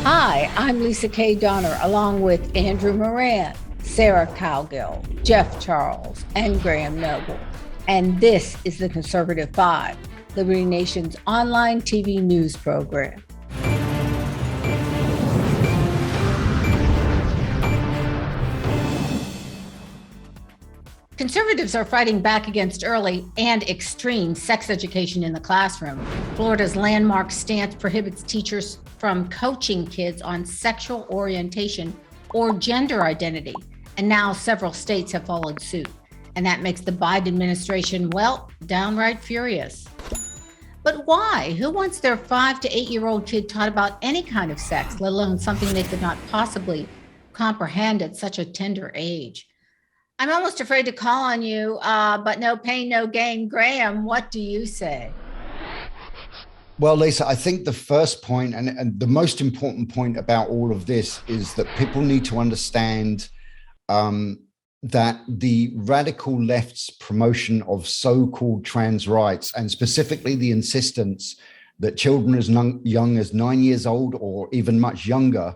Hi, I'm Lisa K. Donner, along with Andrew Moran, Sarah Cowgill, Jeff Charles, and Graham Noble. And this is the Conservative Five, Liberty Nation's online TV news program. Conservatives are fighting back against early and extreme sex education in the classroom. Florida's landmark stance prohibits teachers from coaching kids on sexual orientation or gender identity, and now several states have followed suit. And that makes the Biden administration, well, downright furious. But why? Who wants their 5 to 8-year-old kid taught about any kind of sex, let alone something they could not possibly comprehend at such a tender age? I'm almost afraid to call on you, but no pain, no gain. Graham, what do you say? Well, Lisa, I think the first point and the most important point about all of this is that people need to understand that the radical left's promotion of so-called trans rights, and specifically the insistence that children as young as 9 years old or even much younger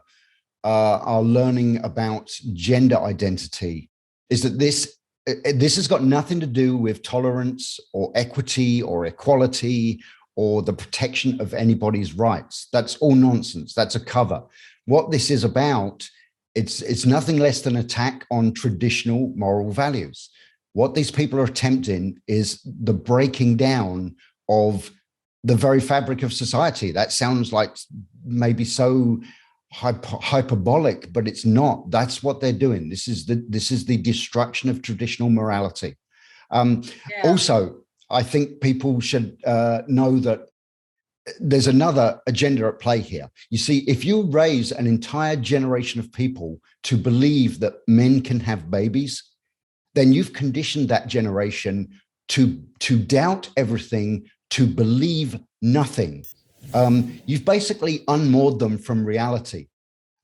are learning about gender identity, is that this has got nothing to do with tolerance or equity or equality or the protection of anybody's rights. That's all nonsense. That's a cover. What this is about, it's nothing less than an attack on traditional moral values. What these people are attempting is the breaking down of the very fabric of society. That sounds like maybe so hyperbolic, but it's not. That's what they're doing. This is the destruction of traditional morality. Also, I think people should know that there's another agenda at play here. You see, if you raise an entire generation of people to believe that men can have babies, then you've conditioned that generation to doubt everything, to believe nothing. You've basically unmoored them from reality.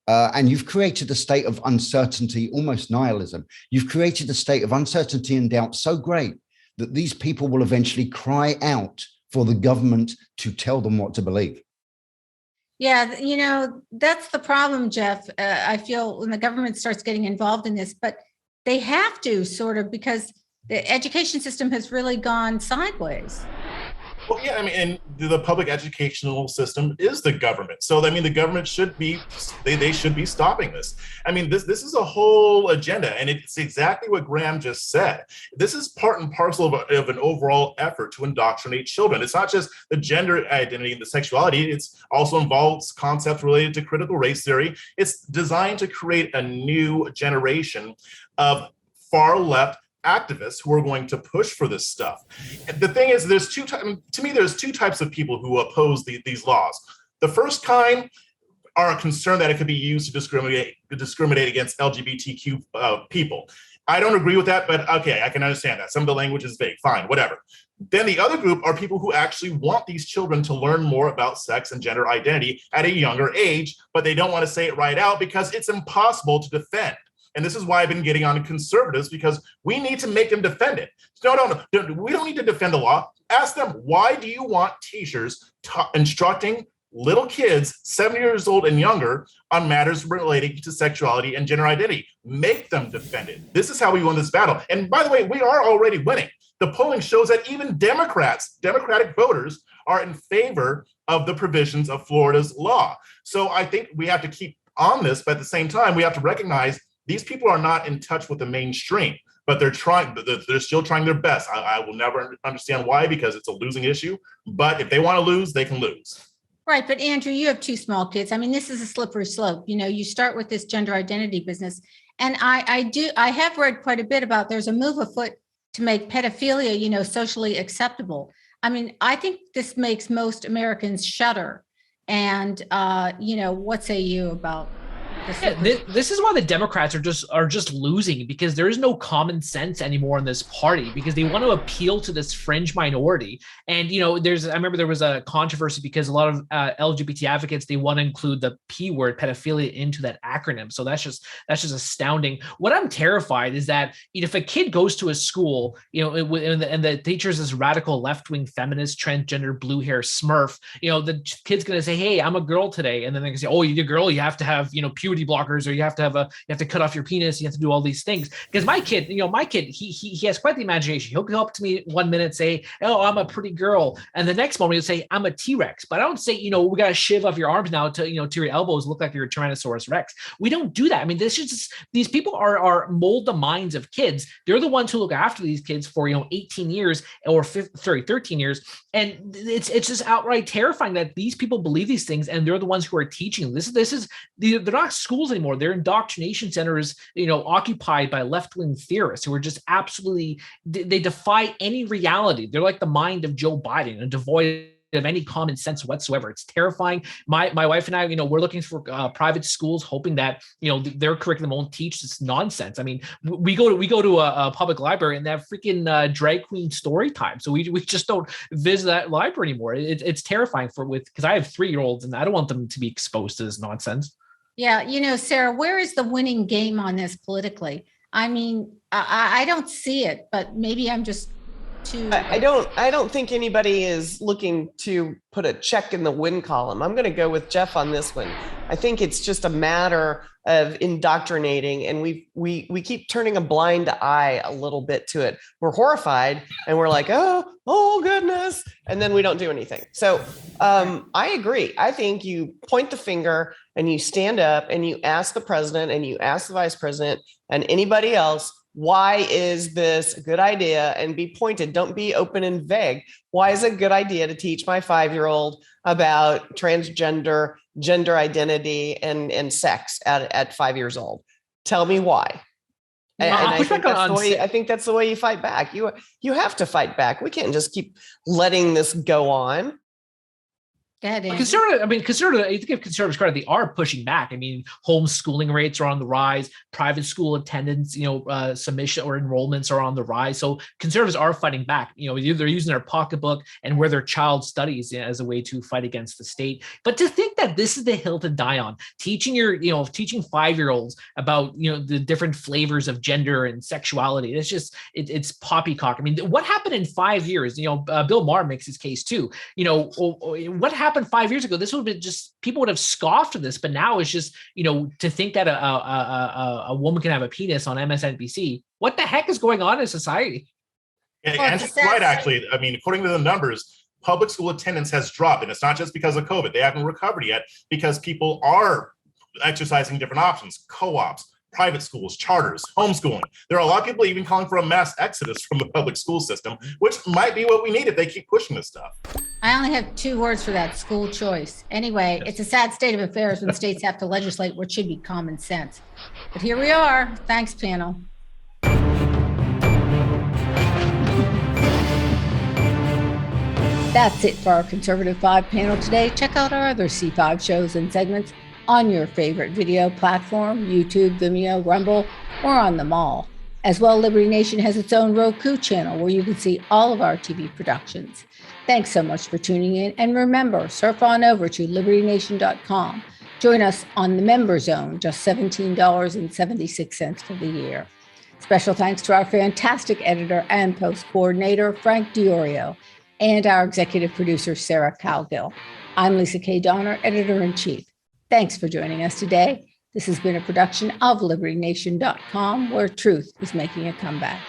And you've created a state of uncertainty, almost nihilism. You've created a state of uncertainty and doubt so great that these people will eventually cry out for the government to tell them what to believe. Yeah, that's the problem, Jeff. I feel when the government starts getting involved in this, but they have to sort of, because the education system has really gone sideways. Well, yeah, and the public educational system is the government. So, the government should be, they should be stopping this. This is a whole agenda, and it's exactly what Graham just said. This is part and parcel of an overall effort to indoctrinate children. It's not just the gender identity and the sexuality. It also involves concepts related to critical race theory. It's designed to create a new generation of far left activists who are going to push for this stuff. The thing is, there's two types of people who oppose these laws. The first kind are concerned that it could be used to discriminate against LGBTQ people. I don't agree with that, but okay, I can understand that. Some of the language is vague, fine, whatever. Then the other group are people who actually want these children to learn more about sex and gender identity at a younger age, but they don't want to say it right out because it's impossible to defend. And this is why I've been getting on to conservatives, because we need to make them defend it. No, we don't need to defend the law. Ask them, why do you want teachers instructing little kids 7 years old and younger on matters relating to sexuality and gender identity? Make them defend it. This is how we win this battle. And by the way, we are already winning. The polling shows that even Democratic voters are in favor of the provisions of Florida's law. So I think we have to keep on this, but at the same time, we have to recognize these people are not in touch with the mainstream, but they're still trying their best. I will never understand why, because it's a losing issue. But if they want to lose, they can lose. Right. But Andrew, you have two small kids. This is a slippery slope. You start with this gender identity business. And I have read quite a bit about, there's a move afoot to make pedophilia, socially acceptable. I think this makes most Americans shudder. And, what say you about This is why the Democrats are just losing, because there is no common sense anymore in this party, because they want to appeal to this fringe minority. And I remember there was a controversy because a lot of LGBT advocates, they want to include the P word, pedophilia, into that acronym. So that's just astounding. What I'm terrified is that if a kid goes to a school, and the teacher's this radical left-wing feminist, transgender, blue hair Smurf, the kid's going to say, "Hey, I'm a girl today," and then they're going to say, "Oh, you're a girl, you have to have puberty blockers, or you have to cut off your penis, you have to do all these things." Because my kid, he has quite the imagination. He'll come up to me 1 minute, say, "Oh, I'm a pretty girl," and the next moment he'll say, "I'm a T-Rex." But I don't say, we got to shave off your arms now to your elbows, look like you're a Tyrannosaurus Rex. We don't do that. I mean, these people are mold the minds of kids. They're the ones who look after these kids for 18 years or 13 years, and it's just outright terrifying that these people believe these things, and they're the ones who are teaching. They're not schools anymore. They're indoctrination centers, occupied by left-wing theorists who are just absolutely, they defy any reality. They're like the mind of Joe Biden and devoid of any common sense whatsoever. It's terrifying. My wife and I, we're looking for private schools, hoping that their curriculum won't teach this nonsense. I mean, we go to a public library and they have freaking drag queen story time, so we just don't visit that library anymore. It's terrifying because I have 3-year-olds and I don't want them to be exposed to this nonsense. Yeah, Sarah, where is the winning game on this politically? I mean, I don't see it, but maybe I'm just too. I don't think anybody is looking to put a check in the win column. I'm going to go with Jeff on this one. I think it's just a matter of indoctrinating, and we keep turning a blind eye a little bit to it. We're horrified and we're like, oh goodness, and then we don't do anything. So I agree. I think you point the finger and you stand up and you ask the president and you ask the vice president and anybody else, why is this a good idea? And be pointed. Don't be open and vague. Why is it a good idea to teach my 5-year-old about transgender, gender identity, and sex at 5 years old? Tell me why. And I think that's the way you fight back. You have to fight back. We can't just keep letting this go on. Go ahead, Andy. You think of conservatives credit, they are pushing back. I mean, homeschooling rates are on the rise, private school attendance, submission or enrollments are on the rise. So conservatives are fighting back. They're using their pocketbook and where their child studies as a way to fight against the state. But to think that this is the hill to die on, teaching 5-year-olds about the different flavors of gender and sexuality, it's poppycock. I mean, what happened in 5 years? Bill Maher makes his case too. What happened 5 years ago? This would have been just, people would have scoffed at this, but now it's just, to think that a woman can have a penis on MSNBC. What the heck is going on in society? And right, actually, I mean, according to the numbers, public school attendance has dropped, and it's not just because of COVID. They haven't recovered yet because people are exercising different options, co-ops, private schools, charters, homeschooling. There are a lot of people even calling for a mass exodus from the public school system, which might be what we need if they keep pushing this stuff. I only have 2 words for that: school choice. Anyway, It's a sad state of affairs when states have to legislate what should be common sense. But here we are. Thanks, panel. That's it for our Conservative 5 panel today. Check out our other C5 shows and segments on your favorite video platform, YouTube, Vimeo, Rumble, or on them all. As well, Liberty Nation has its own Roku channel where you can see all of our TV productions. Thanks so much for tuning in. And remember, surf on over to libertynation.com. Join us on the Member Zone, just $17.76 for the year. Special thanks to our fantastic editor and post coordinator, Frank Diorio, and our executive producer, Sarah Calgill. I'm Lisa K. Donner, editor-in-chief. Thanks for joining us today. This has been a production of LibertyNation.com, where truth is making a comeback.